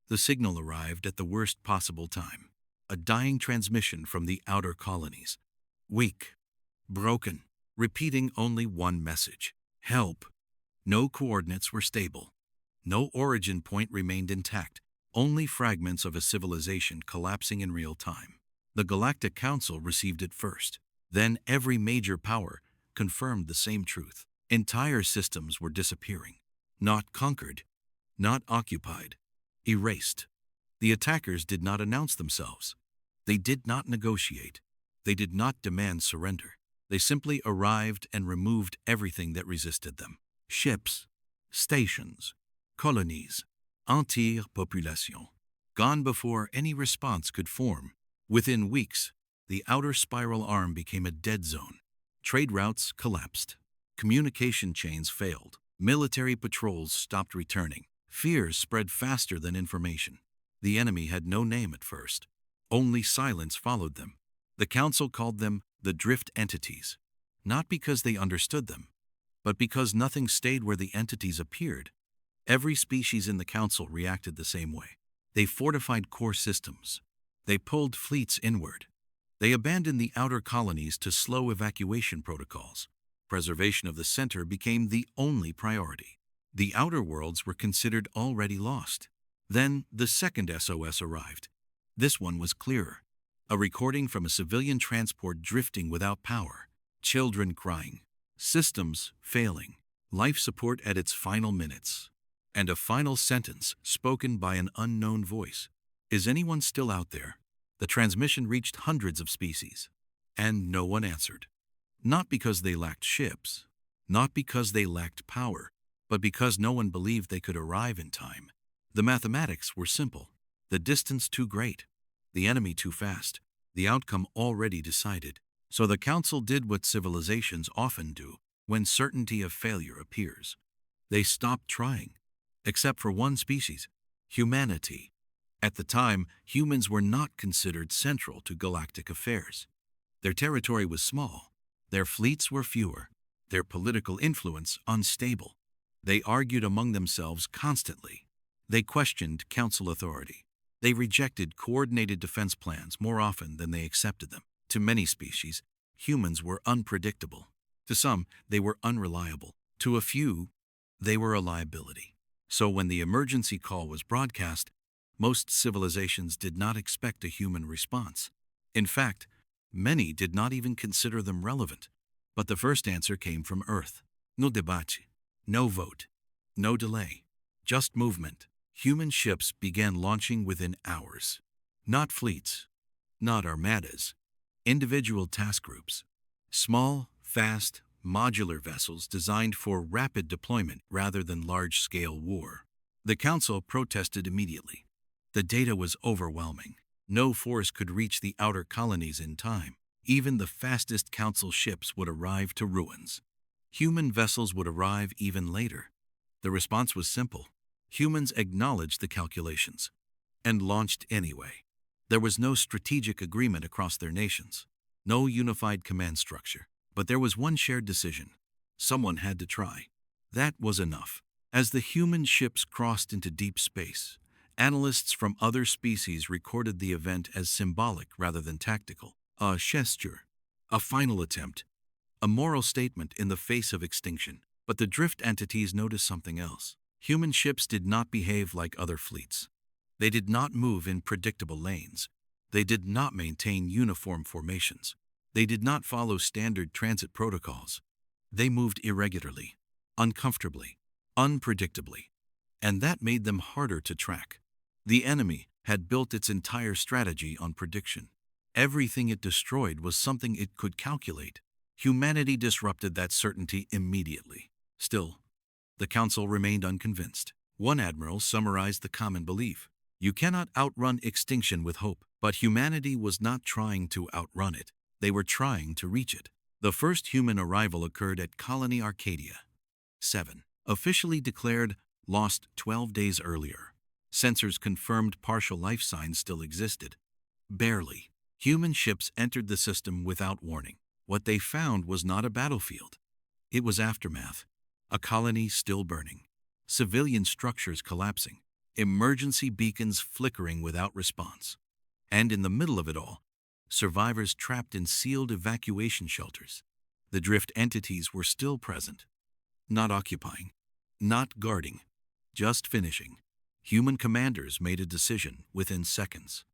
The signal arrived at the worst possible time. A dying transmission from the outer colonies. Weak, broken, repeating only one message. Help. No coordinates were stable. No origin point remained intact. Only fragments of a civilization collapsing in real time. The Galactic Council received it first. Then every major power confirmed the same truth. Entire systems were disappearing. Not conquered, not occupied, erased. The attackers did not announce themselves. They did not negotiate. They did not demand surrender. They simply arrived and removed everything that resisted them. Ships, stations, colonies, entière population, gone before any response could form. Within weeks, the outer spiral arm became a dead zone. Trade routes collapsed. Communication chains failed. Military patrols stopped returning. Fears spread faster than information. The enemy had no name at first. Only silence followed them. The Council called them the drift entities, not because they understood them, but because nothing stayed where the entities appeared. Every species in the Council reacted the same way. They fortified core systems. They pulled fleets inward. They abandoned the outer colonies to slow evacuation protocols. Preservation of the center became the only priority. The outer worlds were considered already lost. Then the second SOS arrived. This one was clearer. A recording from a civilian transport drifting without power. Children crying. Systems failing. Life support at its final minutes. And a final sentence spoken by an unknown voice. Is anyone still out there? The transmission reached hundreds of species. And no one answered. Not because they lacked ships. Not because they lacked power. But because no one believed they could arrive in time. The mathematics were simple. The distance too great. The enemy too fast. The outcome already decided. So the Council did what civilizations often do when certainty of failure appears. They stopped trying. Except for one species, humanity. At the time, humans were not considered central to galactic affairs. Their territory was small. Their fleets were fewer. Their political influence unstable. They argued among themselves constantly. They questioned Council authority. They rejected coordinated defense plans more often than they accepted them. To many species, humans were unpredictable. To some, they were unreliable. To a few, they were a liability. So when the emergency call was broadcast, most civilizations did not expect a human response. In fact, many did not even consider them relevant. But the first answer came from Earth. No debate, no vote, no delay, just movement. Human ships began launching within hours. Not fleets, not armadas, individual task groups. Small, fast, modular vessels designed for rapid deployment rather than large-scale war. The Council protested immediately. The data was overwhelming. No force could reach the outer colonies in time. Even the fastest Council ships would arrive to ruins. Human vessels would arrive even later. The response was simple. Humans acknowledged the calculations and launched anyway. There was no strategic agreement across their nations, no unified command structure, but there was one shared decision. Someone had to try. That was enough. As the human ships crossed into deep space, analysts from other species recorded the event as symbolic rather than tactical. A gesture, a final attempt, a moral statement in the face of extinction. But the drift entities noticed something else. Human ships did not behave like other fleets. They did not move in predictable lanes. They did not maintain uniform formations. They did not follow standard transit protocols. They moved irregularly, uncomfortably, unpredictably. And that made them harder to track. The enemy had built its entire strategy on prediction. Everything it destroyed was something it could calculate. Humanity disrupted that certainty immediately. Still, the Council remained unconvinced. One admiral summarized the common belief. You cannot outrun extinction with hope, but humanity was not trying to outrun it. They were trying to reach it. The first human arrival occurred at Colony Arcadia. 7. Officially declared lost 12 days earlier. Sensors confirmed partial life signs still existed. Barely. Human ships entered the system without warning. What they found was not a battlefield. It was aftermath. A colony still burning. Civilian structures collapsing. emergency beacons flickering without response. And in the middle of it all, survivors trapped in sealed evacuation shelters. The drift entities were still present, not occupying, not guarding, just finishing. Human commanders made a decision within seconds.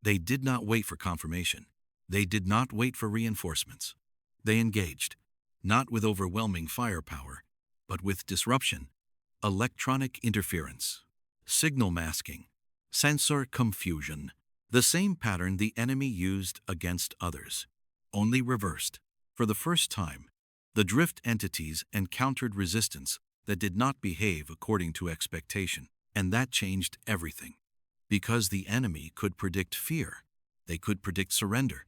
They did not wait for confirmation. They did not wait for reinforcements. They engaged, not with overwhelming firepower, but with disruption, electronic interference, signal masking, sensor confusion, the same pattern the enemy used against others, only reversed. For the first time, the drift entities encountered resistance that did not behave according to expectation, and that changed everything. Because the enemy could predict fear, they could predict surrender,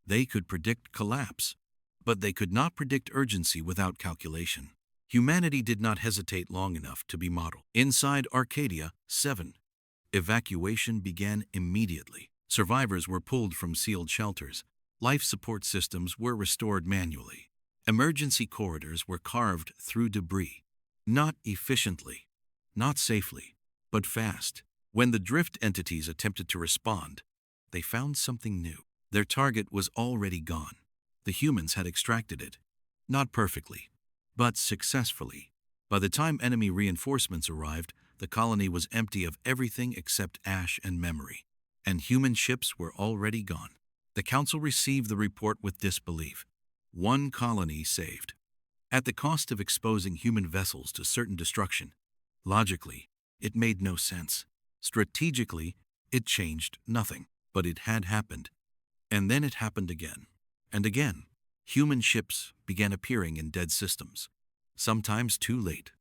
they could predict collapse, but they could not predict urgency without calculation. Humanity did not hesitate long enough to be modeled. Inside Arcadia 7, evacuation began immediately. Survivors were pulled from sealed shelters. Life support systems were restored manually. Emergency corridors were carved through debris. Not efficiently, not safely, but fast. When the drift entities attempted to respond, they found something new. Their target was already gone. The humans had extracted it. Not perfectly, but successfully. By the time enemy reinforcements arrived, the colony was empty of everything except ash and memory. And human ships were already gone. The Council received the report with disbelief. One colony saved, at the cost of exposing human vessels to certain destruction. Logically, it made no sense. Strategically, it changed nothing. But it had happened. And then it happened again. And again. Human ships began appearing in dead systems. Sometimes too late.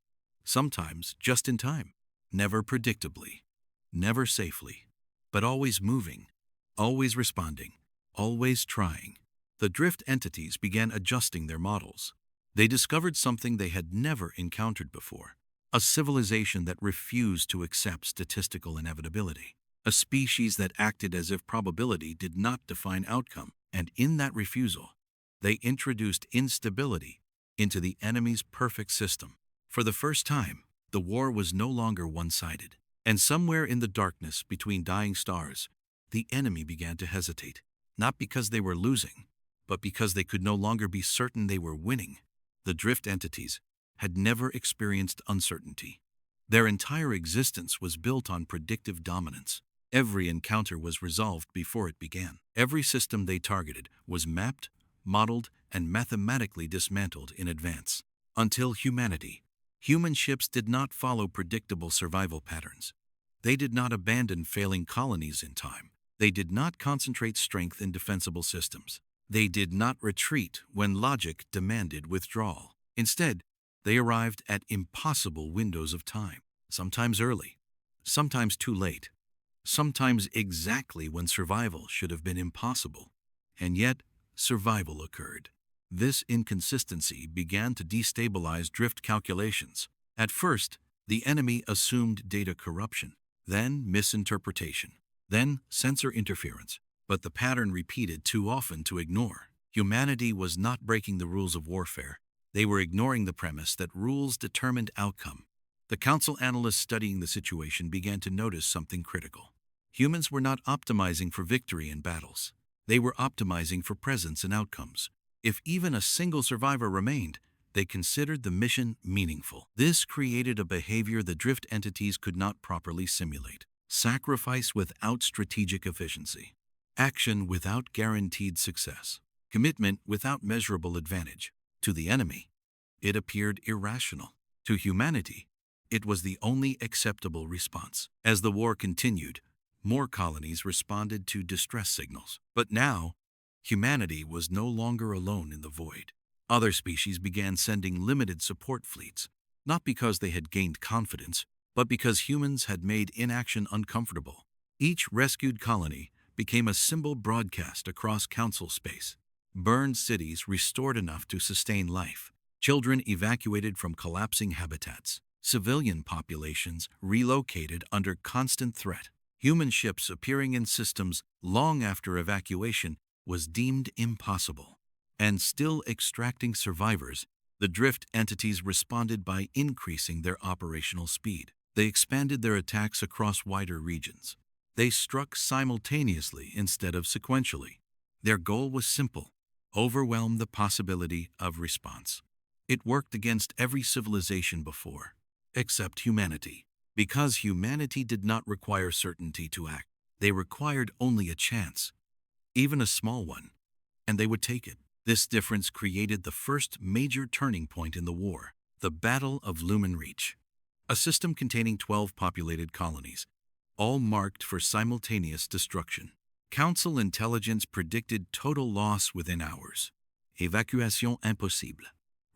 Sometimes just in time. Never predictably. Never safely. But always moving. Always responding. Always trying. The drift entities began adjusting their models. They discovered something they had never encountered before. A civilization that refused to accept statistical inevitability. A species that acted as if probability did not define outcome. And in that refusal, they introduced instability into the enemy's perfect system. For the first time, the war was no longer one-sided. And somewhere in the darkness between dying stars, the enemy began to hesitate. Not because they were losing, but because they could no longer be certain they were winning. The drift entities had never experienced uncertainty. Their entire existence was built on predictive dominance. Every encounter was resolved before it began. Every system they targeted was mapped, modeled, and mathematically dismantled in advance. Until humanity, human ships did not follow predictable survival patterns. They did not abandon failing colonies in time. They did not concentrate strength in defensible systems. They did not retreat when logic demanded withdrawal. Instead, they arrived at impossible windows of time, sometimes early, sometimes too late, sometimes exactly when survival should have been impossible. And yet, survival occurred. This inconsistency began to destabilize drift calculations. At first, the enemy assumed data corruption, then misinterpretation, then sensor interference. But the pattern repeated too often to ignore. Humanity was not breaking the rules of warfare. They were ignoring the premise that rules determined outcome. The Council analysts studying the situation began to notice something critical. Humans were not optimizing for victory in battles. They were optimizing for presence and outcomes. If even a single survivor remained, they considered the mission meaningful. This created a behavior the drift entities could not properly simulate. Sacrifice without strategic efficiency. Action without guaranteed success. Commitment without measurable advantage. To the enemy, it appeared irrational. To humanity, it was the only acceptable response. As the war continued, more colonies responded to distress signals. But now, humanity was no longer alone in the void. Other species began sending limited support fleets, not because they had gained confidence, but because humans had made inaction uncomfortable. Each rescued colony became a symbol broadcast across Council space. Burned cities restored enough to sustain life. Children evacuated from collapsing habitats. Civilian populations relocated under constant threat. Human ships appearing in systems long after evacuation was deemed impossible. And still extracting survivors, the drift entities responded by increasing their operational speed. They expanded their attacks across wider regions. They struck simultaneously instead of sequentially. Their goal was simple: overwhelm the possibility of response. It worked against every civilization before, except humanity. Because humanity did not require certainty to act, they required only a chance, even a small one, and they would take it. This difference created the first major turning point in the war, the Battle of Lumen Reach, a system containing 12 populated colonies, all marked for simultaneous destruction. Council intelligence predicted total loss within hours. Evacuation impossible.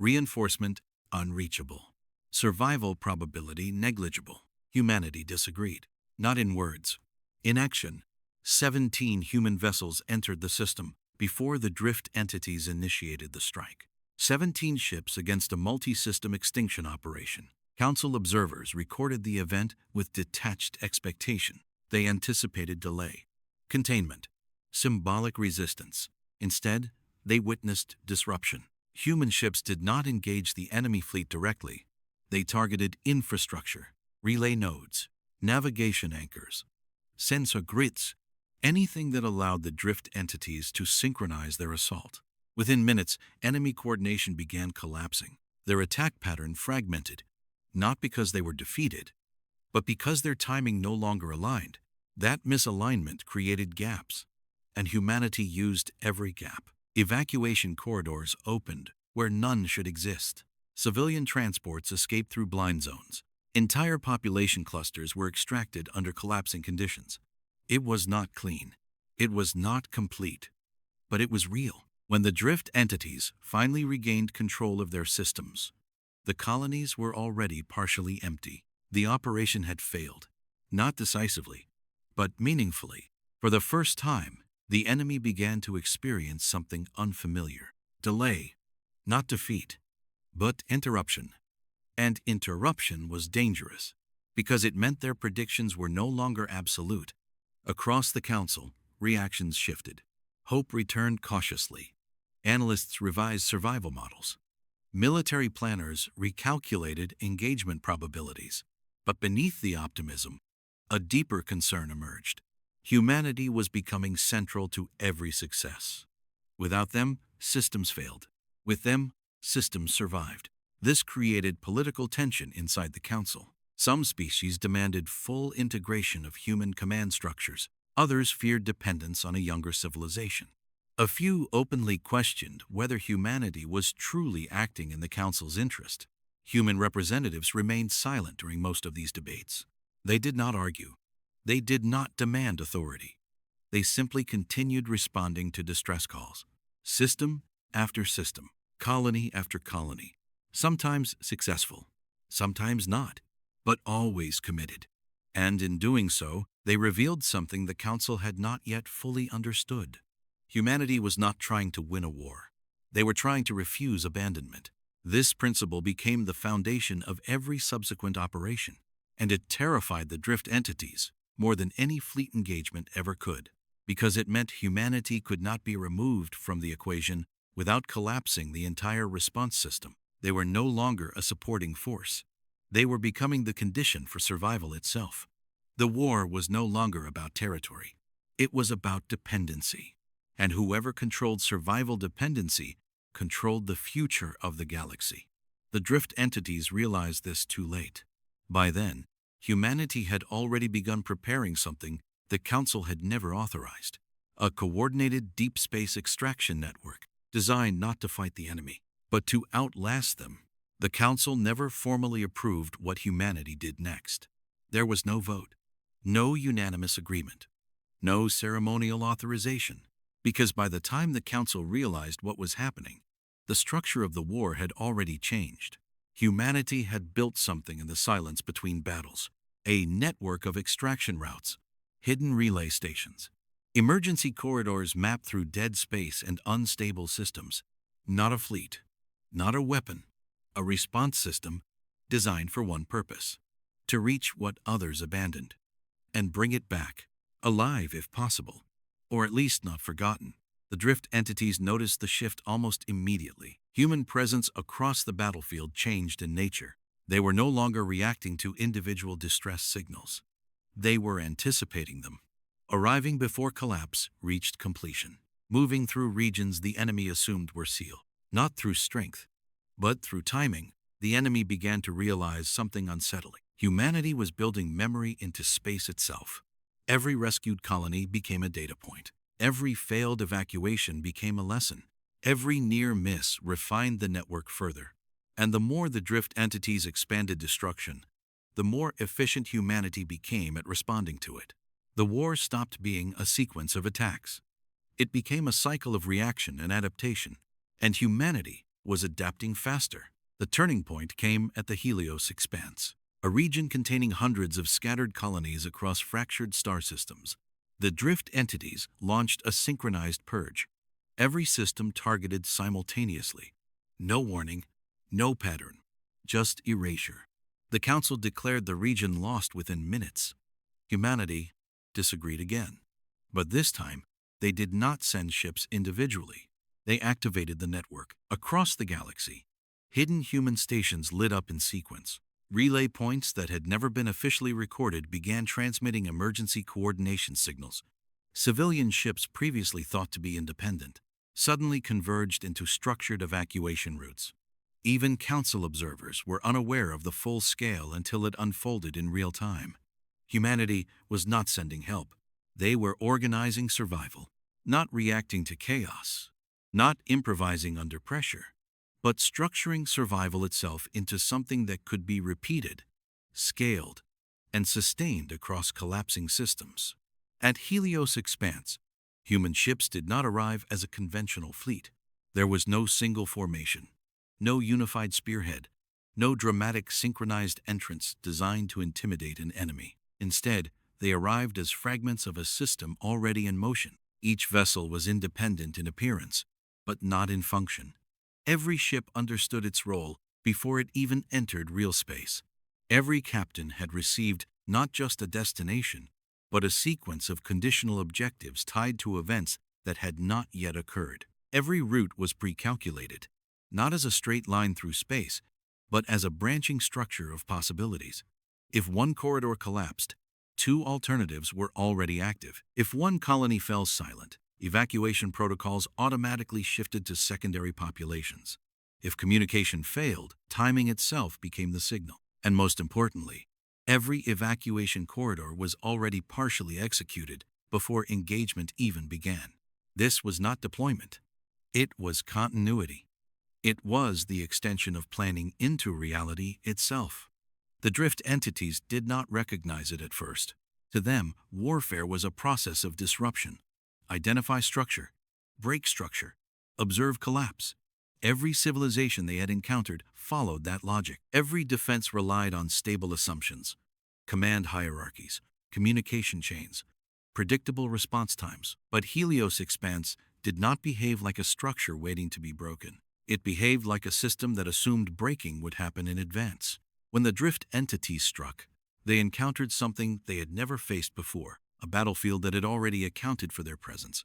Reinforcement unreachable. Survival probability negligible. Humanity disagreed. Not in words. In action, 17 human vessels entered the system before the drift entities initiated the strike. 17 ships against a multi-system extinction operation. Council observers recorded the event with detached expectation. They anticipated delay, containment, symbolic resistance. Instead, they witnessed disruption. Human ships did not engage the enemy fleet directly. They targeted infrastructure, relay nodes, navigation anchors, sensor grids, anything that allowed the drift entities to synchronize their assault. Within minutes, enemy coordination began collapsing. Their attack pattern fragmented, not because they were defeated, but because their timing no longer aligned. That misalignment created gaps, and humanity used every gap. Evacuation corridors opened where none should exist. Civilian transports escaped through blind zones. Entire population clusters were extracted under collapsing conditions. It was not clean. It was not complete. But it was real. When the drift entities finally regained control of their systems, the colonies were already partially empty. The operation had failed, not decisively, but meaningfully. For the first time, the enemy began to experience something unfamiliar. Delay, not defeat, but interruption. And interruption was dangerous, because it meant their predictions were no longer absolute. Across the Council, reactions shifted. Hope returned cautiously. Analysts revised survival models. Military planners recalculated engagement probabilities. But beneath the optimism, a deeper concern emerged. Humanity was becoming central to every success. Without them, systems failed. With them, systems survived. This created political tension inside the Council. Some species demanded full integration of human command structures. Others feared dependence on a younger civilization. A few openly questioned whether humanity was truly acting in the Council's interest. Human representatives remained silent during most of these debates. They did not argue. They did not demand authority. They simply continued responding to distress calls. System after system, colony after colony. Sometimes successful, sometimes not, but always committed. And in doing so, they revealed something the Council had not yet fully understood. Humanity was not trying to win a war. They were trying to refuse abandonment. This principle became the foundation of every subsequent operation, and it terrified the drift entities more than any fleet engagement ever could, because it meant humanity could not be removed from the equation without collapsing the entire response system. They were no longer a supporting force. They were becoming the condition for survival itself. The war was no longer about territory. It was about dependency. And whoever controlled survival dependency controlled the future of the galaxy. The drift entities realized this too late. By then, humanity had already begun preparing something the Council had never authorized: a coordinated deep space extraction network designed not to fight the enemy, but to outlast them. The Council never formally approved what humanity did next. There was no vote, no unanimous agreement, no ceremonial authorization, because by the time the Council realized what was happening, the structure of the war had already changed. Humanity had built something in the silence between battles: a network of extraction routes, hidden relay stations, emergency corridors mapped through dead space and unstable systems. Not a fleet, not a weapon, a response system designed for one purpose: to reach what others abandoned and bring it back, alive if possible, or at least not forgotten. The drift entities noticed the shift almost immediately. Human presence across the battlefield changed in nature. They were no longer reacting to individual distress signals. They were anticipating them, arriving before collapse reached completion, moving through regions the enemy assumed were sealed. Not through strength, but through timing, the enemy began to realize something unsettling. Humanity was building memory into space itself. Every rescued colony became a data point. Every failed evacuation became a lesson. Every near miss refined the network further. And the more the drift entities expanded destruction, the more efficient humanity became at responding to it. The war stopped being a sequence of attacks. It became a cycle of reaction and adaptation, and humanity was adapting faster. The turning point came at the Helios Expanse, a region containing hundreds of scattered colonies across fractured star systems. The drift entities launched a synchronized purge. Every system targeted simultaneously. No warning, no pattern, just erasure. The Council declared the region lost within minutes. Humanity disagreed again. But this time, they did not send ships individually. They activated the network across the galaxy. Hidden human stations lit up in sequence. Relay points that had never been officially recorded began transmitting emergency coordination signals. Civilian ships previously thought to be independent suddenly converged into structured evacuation routes. Even Council observers were unaware of the full scale until it unfolded in real time. Humanity was not sending help. They were organizing survival, not reacting to chaos, not improvising under pressure, but structuring survival itself into something that could be repeated, scaled, and sustained across collapsing systems. At Helios Expanse, human ships did not arrive as a conventional fleet. There was no single formation, no unified spearhead, no dramatic synchronized entrance designed to intimidate an enemy. Instead, they arrived as fragments of a system already in motion. Each vessel was independent in appearance, but not in function. Every ship understood its role before it even entered real space. Every captain had received not just a destination, but a sequence of conditional objectives tied to events that had not yet occurred. Every route was pre-calculated, not as a straight line through space, but as a branching structure of possibilities. If one corridor collapsed, two alternatives were already active. If one colony fell silent, evacuation protocols automatically shifted to secondary populations. If communication failed, timing itself became the signal. And most importantly, every evacuation corridor was already partially executed before engagement even began. This was not deployment. It was continuity. It was the extension of planning into reality itself. The drift entities did not recognize it at first. To them, warfare was a process of disruption. Identify structure, break structure, observe collapse. Every civilization they had encountered followed that logic. Every defense relied on stable assumptions, command hierarchies, communication chains, predictable response times. But Helios Expanse did not behave like a structure waiting to be broken. It behaved like a system that assumed breaking would happen in advance. When the drift entities struck, they encountered something they had never faced before, a battlefield that had already accounted for their presence,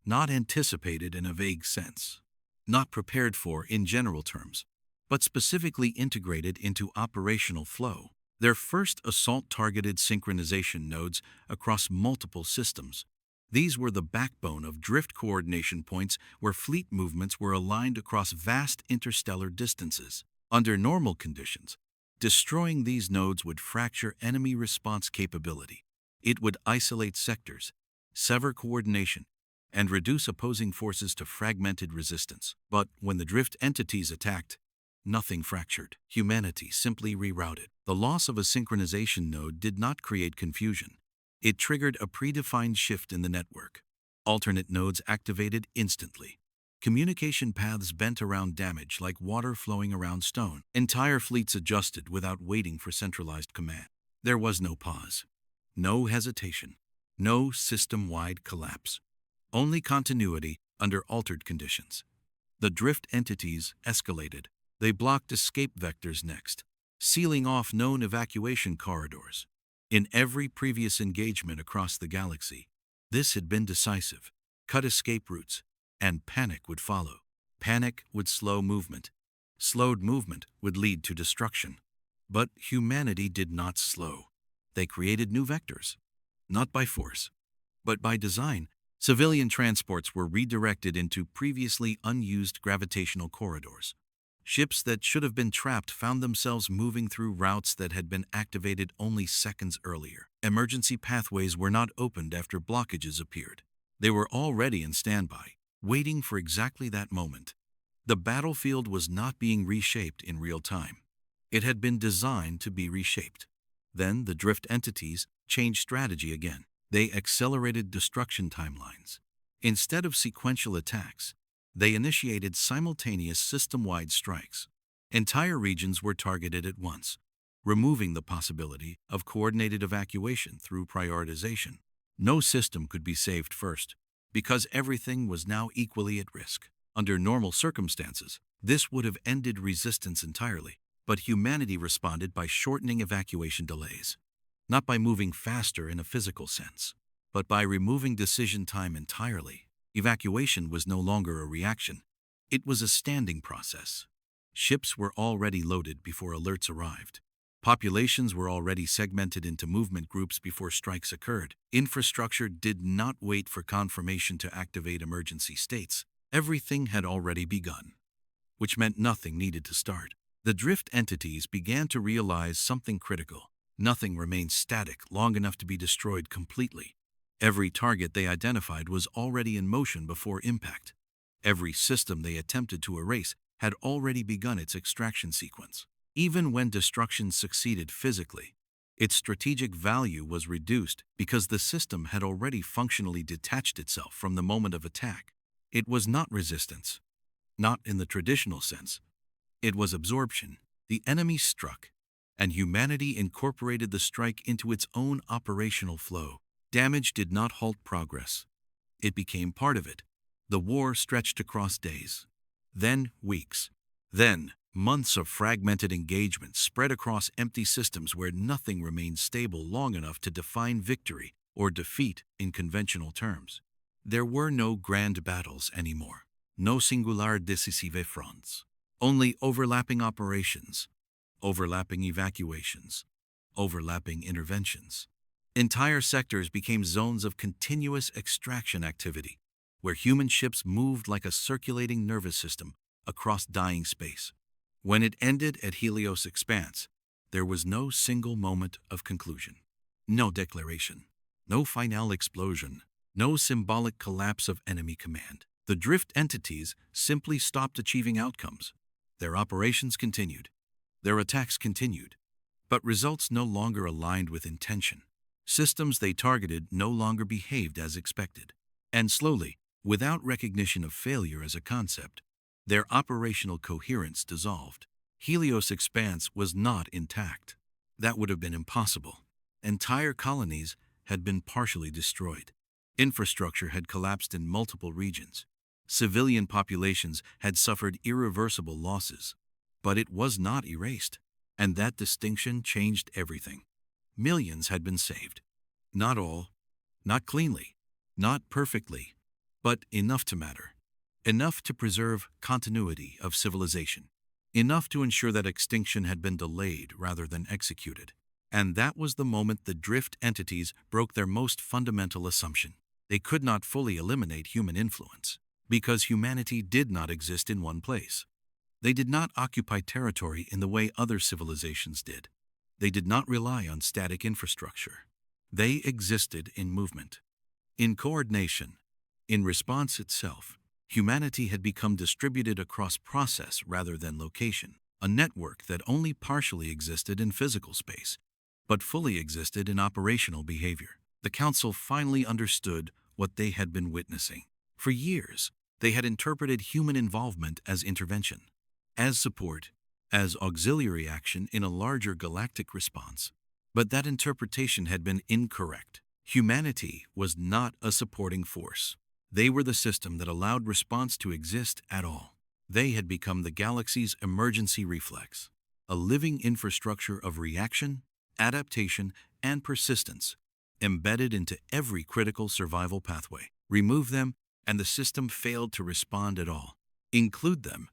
not anticipated in a vague sense, not prepared for in general terms, but specifically integrated into operational flow. Their first assault targeted synchronization nodes across multiple systems. These were the backbone of drift coordination points where fleet movements were aligned across vast interstellar distances. Under normal conditions, destroying these nodes would fracture enemy response capability. It would isolate sectors, sever coordination, and reduce opposing forces to fragmented resistance. But when the drift entities attacked, nothing fractured. Humanity simply rerouted. The loss of a synchronization node did not create confusion. It triggered a predefined shift in the network. Alternate nodes activated instantly. Communication paths bent around damage like water flowing around stone. Entire fleets adjusted without waiting for centralized command. There was no pause, no hesitation, no system-wide collapse. Only continuity under altered conditions. The drift entities escalated. They blocked escape vectors next, sealing off known evacuation corridors. In every previous engagement across the galaxy, this had been decisive. Cut escape routes, and panic would follow. Panic would slow movement. Slowed movement would lead to destruction. But humanity did not slow. They created new vectors, not by force, but by design. Civilian transports were redirected into previously unused gravitational corridors. Ships that should have been trapped found themselves moving through routes that had been activated only seconds earlier. Emergency pathways were not opened after blockages appeared. They were already in standby, waiting for exactly that moment. The battlefield was not being reshaped in real time. It had been designed to be reshaped. Then the drift entities changed strategy again. They accelerated destruction timelines. Instead of sequential attacks, they initiated simultaneous system-wide strikes. Entire regions were targeted at once, removing the possibility of coordinated evacuation through prioritization. No system could be saved first, because everything was now equally at risk. Under normal circumstances, this would have ended resistance entirely, but humanity responded by shortening evacuation delays. Not by moving faster in a physical sense, but by removing decision time entirely. Evacuation was no longer a reaction. It was a standing process. Ships were already loaded before alerts arrived. Populations were already segmented into movement groups before strikes occurred. Infrastructure did not wait for confirmation to activate emergency states. Everything had already begun, which meant nothing needed to start. The drift entities began to realize something critical. Nothing remained static long enough to be destroyed completely. Every target they identified was already in motion before impact. Every system they attempted to erase had already begun its extraction sequence. Even when destruction succeeded physically, its strategic value was reduced because the system had already functionally detached itself from the moment of attack. It was not resistance, not in the traditional sense. It was absorption. The enemy struck, and humanity incorporated the strike into its own operational flow. Damage did not halt progress. It became part of it. The war stretched across days, then weeks, then months of fragmented engagement spread across empty systems where nothing remained stable long enough to define victory or defeat in conventional terms. There were no grand battles anymore, no singular decisive fronts, only overlapping operations, overlapping evacuations, overlapping interventions. Entire sectors became zones of continuous extraction activity, where human ships moved like a circulating nervous system across dying space. When it ended at Helios Expanse, there was no single moment of conclusion. No declaration, no final explosion, no symbolic collapse of enemy command. The drift entities simply stopped achieving outcomes. Their operations continued. Their attacks continued. But results no longer aligned with intention. Systems they targeted no longer behaved as expected. And slowly, without recognition of failure as a concept, their operational coherence dissolved. Helios Expanse was not intact. That would have been impossible. Entire colonies had been partially destroyed. Infrastructure had collapsed in multiple regions. Civilian populations had suffered irreversible losses. But it was not erased, and that distinction changed everything. Millions had been saved. Not all, not cleanly, not perfectly, but enough to matter. Enough to preserve continuity of civilization. Enough to ensure that extinction had been delayed rather than executed. And that was the moment the drift entities broke their most fundamental assumption. They could not fully eliminate human influence, because humanity did not exist in one place. They did not occupy territory in the way other civilizations did. They did not rely on static infrastructure. They existed in movement, in coordination, in response itself. Humanity had become distributed across process rather than location, a network that only partially existed in physical space, but fully existed in operational behavior. The Council finally understood what they had been witnessing. For years, they had interpreted human involvement as intervention, as support, as auxiliary action in a larger galactic response. But that interpretation had been incorrect. Humanity was not a supporting force. They were the system that allowed response to exist at all. They had become the galaxy's emergency reflex, a living infrastructure of reaction, adaptation, and persistence, embedded into every critical survival pathway. Remove them, and the system failed to respond at all. Include them,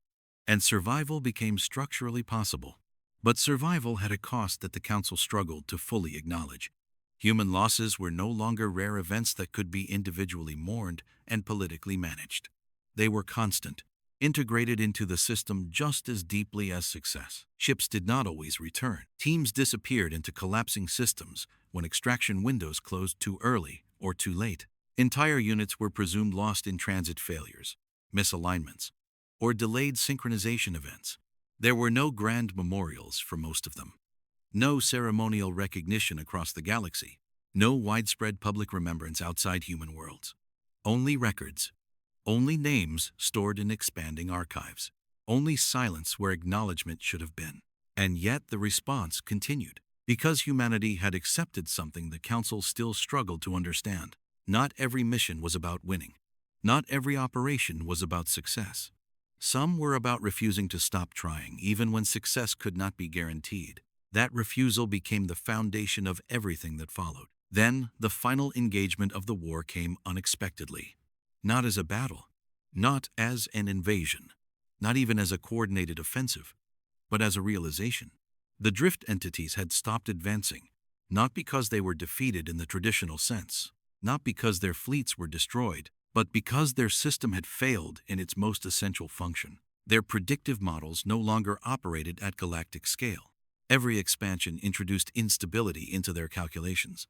and survival became structurally possible. But survival had a cost that the Council struggled to fully acknowledge. Human losses were no longer rare events that could be individually mourned and politically managed. They were constant, integrated into the system just as deeply as success. Ships did not always return. Teams disappeared into collapsing systems when extraction windows closed too early or too late. Entire units were presumed lost in transit failures, misalignments, or delayed synchronization events. There were no grand memorials for most of them. No ceremonial recognition across the galaxy. No widespread public remembrance outside human worlds. Only records. Only names stored in expanding archives. Only silence where acknowledgement should have been. And yet the response continued. Because humanity had accepted something the Council still struggled to understand. Not every mission was about winning. Not every operation was about success. Some were about refusing to stop trying, even when success could not be guaranteed. That refusal became the foundation of everything that followed. Then, the final engagement of the war came unexpectedly. Not as a battle, not as an invasion, not even as a coordinated offensive, but as a realization. The drift entities had stopped advancing, not because they were defeated in the traditional sense, not because their fleets were destroyed, but because their system had failed in its most essential function. Their predictive models no longer operated at galactic scale. Every expansion introduced instability into their calculations.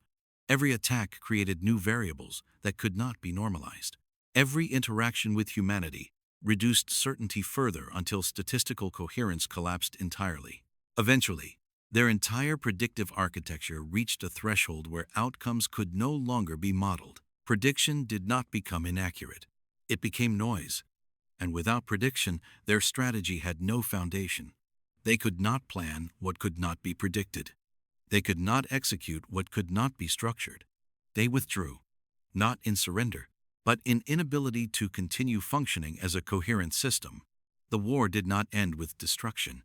Every attack created new variables that could not be normalized. Every interaction with humanity reduced certainty further until statistical coherence collapsed entirely. Eventually, their entire predictive architecture reached a threshold where outcomes could no longer be modeled. Prediction did not become inaccurate. It became noise. And without prediction, their strategy had no foundation. They could not plan what could not be predicted. They could not execute what could not be structured. They withdrew, not in surrender, but in inability to continue functioning as a coherent system. The war did not end with destruction.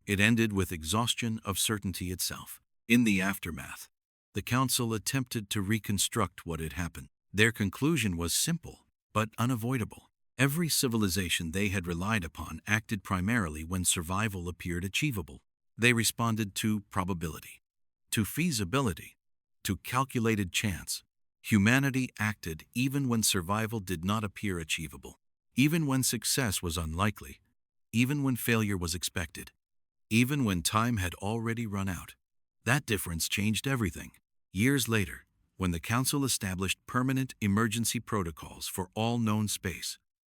It ended with exhaustion of certainty itself. In the aftermath, the Council attempted to reconstruct what had happened. Their conclusion was simple, but unavoidable. Every civilization they had relied upon acted primarily when survival appeared achievable. They responded to probability, to feasibility, to calculated chance. Humanity acted even when survival did not appear achievable, even when success was unlikely, even when failure was expected, even when time had already run out. That difference changed everything. Years later, when the Council established permanent emergency protocols for all known space,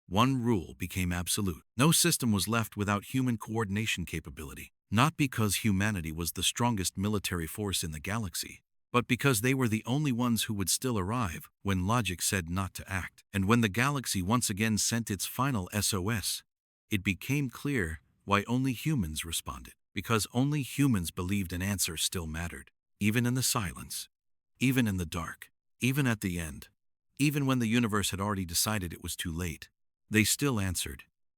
one rule became absolute. No system was left without human coordination capability, not because humanity was the strongest military force in the galaxy, but because they were the only ones who would still arrive when logic said not to act. And when the galaxy once again sent its final SOS, it became clear why only humans responded. Because only humans believed an answer still mattered, even in the silence, even in the dark, even at the end, even when the universe had already decided it was too late. They still answered,